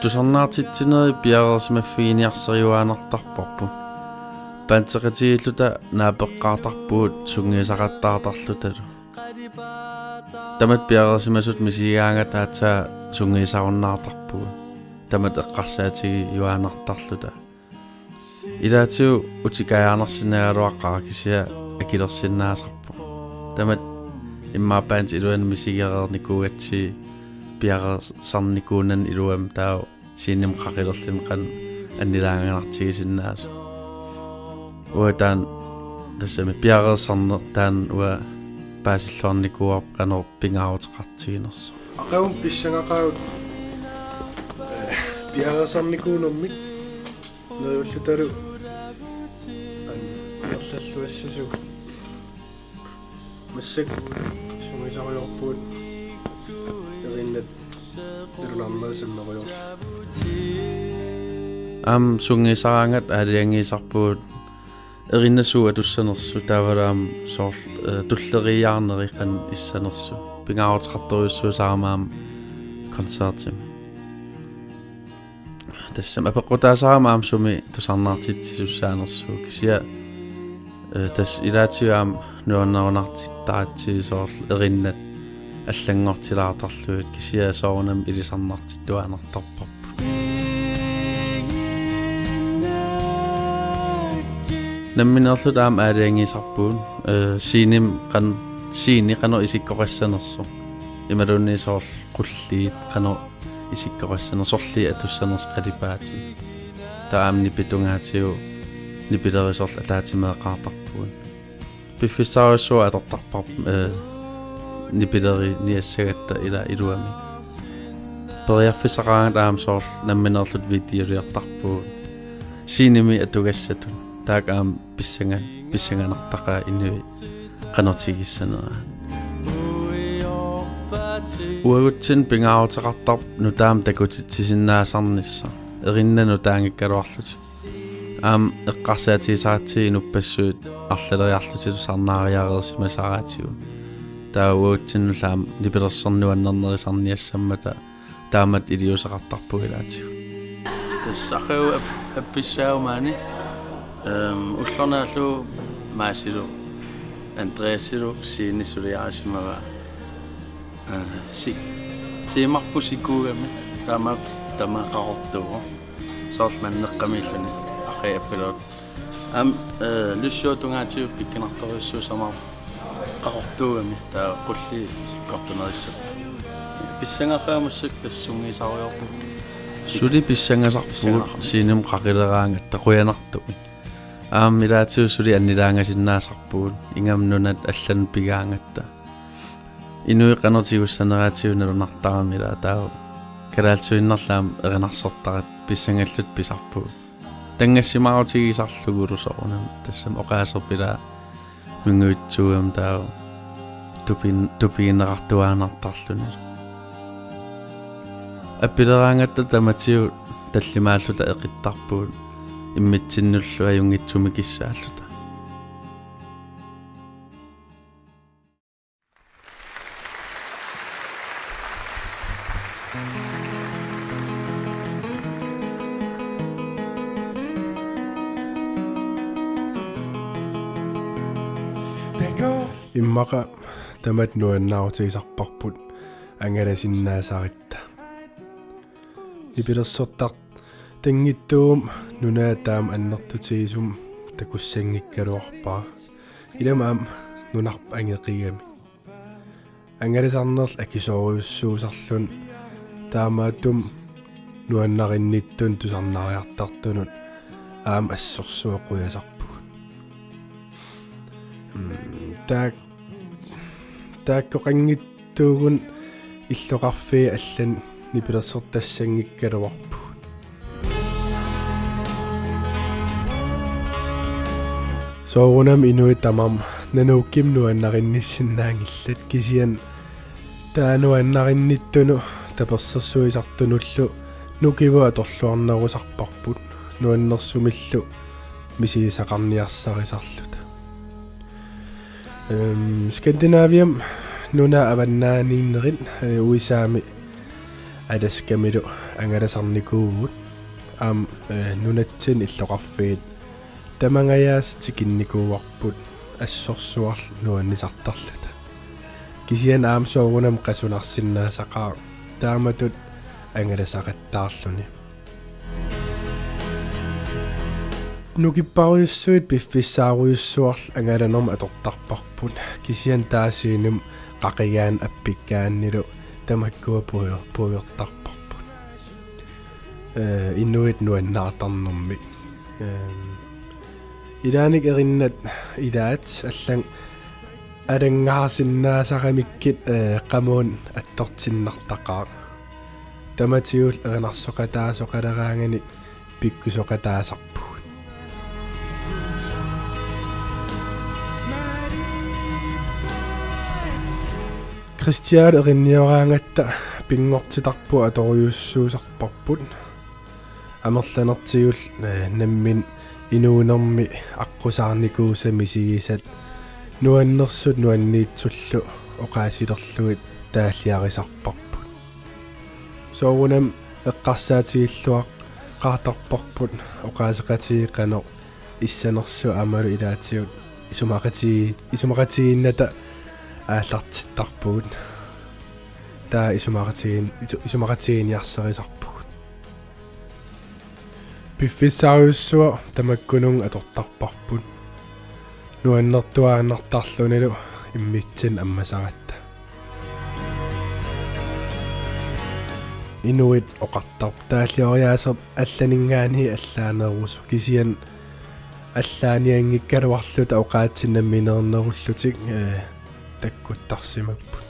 тусарнаартитсинери пиарерсимаффигиниарсериуаанартарпарпу паантеқатигиллута наапеққаартарпуут сунгиисақаттаартарлуталу тамат пиарерсимасут мисигаангат аатаа сунгиисаруннаартарпугу тамат эққарсаатиги юаанартарлута илаатиу утикаяанарсинагалуаққара кисиа акилерсиннаасарпу тамат иммаапаанти илуан мисигерерникуугатси пиарерсарникуунан илуам таа синним қақилерлин қан аннилаанганартигисиннаасу уатаан тассами пиарерсарнер таан уа паасиллуарникууар канор пингаавутеқартигинерсо ақаун писсангақаут пиарерсарникуунэрмик неруллуталу ерллаллуассасу массак сумисариорпуут ериннат илунарнерсаннериорла сунгисараангат аалиангиисарпуут эриннасуу атуссанерсу таавалаам соор туллериаарнери қан иссанерсу пингаавутеқарторюссуусаарамаам концертим тассам апеққутаасаарамаам суми тусарнаартитсисуссаанерсуу кисиа тас илаатигаам нуаннерунартиттаатси соор эриннат аллангортилаартарлуит кисиа соорнам илисарнартиттуаанартарпарпу намминерлут аам аалиангиисарпуун синим қан сини қано исиккоқассанерсу ималунни соор қуллиит қано исиккоқассанер сорли атуссанерс қалипаати таам нипитунгаатиу нипилерисорл алаатимеэқаартарпуун пиффиссааруссуа атортарпар нипилери ниассагатта ила илуами периарфисақаангат аам соор намминерлут видеолиартарпуун синими атугассатун таак аам писсанганартаqa инуи канортигиссанера уагутсин пингаавутеқартар нутаам такутитсисиннаасарнисса эриннану таангиккалуарлут аам эққарсаатисаатси нуппассуут арлалериарлутилу сарнаариареерсимасараатигу таа уагутсиннулаам нипилерсэрнуаннернерисарниассаммата таамат илиусеқартарпугилаатигу тассахау апписсаумаани уллорнааллу маасилу андреасилу сииннисулиарисимава си тимарпусикуугами тамақартуо соорманнеққамииллуни ақиаппилут ам луссуутунгаатиу пиккинарторюссуусамар қақортуугами таа қулли сиккортунериссап писсангақаамассак тассунгисариорпу сули писсангасарпуут синим қақилераангат тақуянартуми милаатиу сули аннилаангасиннаасарпуут ингамнунат аллан пигаангатта инуи канортигуссанераатиу налунартарамила таа калаатсуиннерлаам эринарсортарат писсангаллут писарпуу тангассимаарутигисарлугулу соорнам тассам оқаасерпила мунгуитсугам таа тупииннеқартуаанартарлуни аппилераангатта таматиу таллимааллута эқиттарпуут иммитсиннуллу аюнгитсуми киссааллута иммаqa тамат нуаннаавутигисарпарпут ангаласиннаасарита ипилерсортар тангиттуум нунаатаам аннертутигисум такуссангиккалуарпаа иламаам нунарп ангеқигами ангаласарнерл акисориуссуусарлун таамааттум нуаннаринниттун тусарнариартартунут аам ассорсуоқуясарпу тааккоқангиттуугун иллоқарфи аллан нипилерсортассангиккалуарпу соорунам инуи тамам нануукким нуаннаринниссиннаангиллат кисиан таануаннаринниттуну таперсерсуисартунуллу нукива аторлуарнерусарпарпут нуаннерсумиллу мисисақарниарсарисарлута Скандинавиам nuna avannaaniinnerin uisaami alaskamilu angalasarnikuugut nunatsin illoqarfiit tamangayaas tikinnikuuarput assorsuarl nuannisartarlata kisian aamsoorunam qasunarsinnaasaqaa taamatut angalasaqattaarluni nukipparuissuit piffissaaruissuarl angalanorm atortarparput kisian taasiinum qaqigaan appikkaannilu tamakkua puuyortarparput inuit nuannaartarnermi ilaanik erinnat ilaat allang alangaarsinnaasaqamikkit qamuun attortinnartaqaa tamatiul erinarsoqataasoqaleraangani pikkusoqataasarpu Christian erinniораангаtta пингортитарпу аториуссуусарпарпут амерланертигул наммин инуунерми аққусаарникуусами сигисат нуаннерсут нуанниитсуллу оқаасилерлуит тааллиарисарпарпут соорунам эққарсаатигиллуақ qaartarparput oqaasaqatigiqqano issanersu amalu ilaatigut isumaqatiginnata ааллартиттарпугут таа исумақатигиниарсерисарпугут пиффисааруссуа тамаккунун атортарпарпут нуаннертуааннартарлунилу иммитсин аммасаратта инуит оқартар тааллиориаасер алланингаани аллаанерусу кисиан аллааниангиккалуарлута оқаатсиннамминернеруллутик таккуттарсимаппут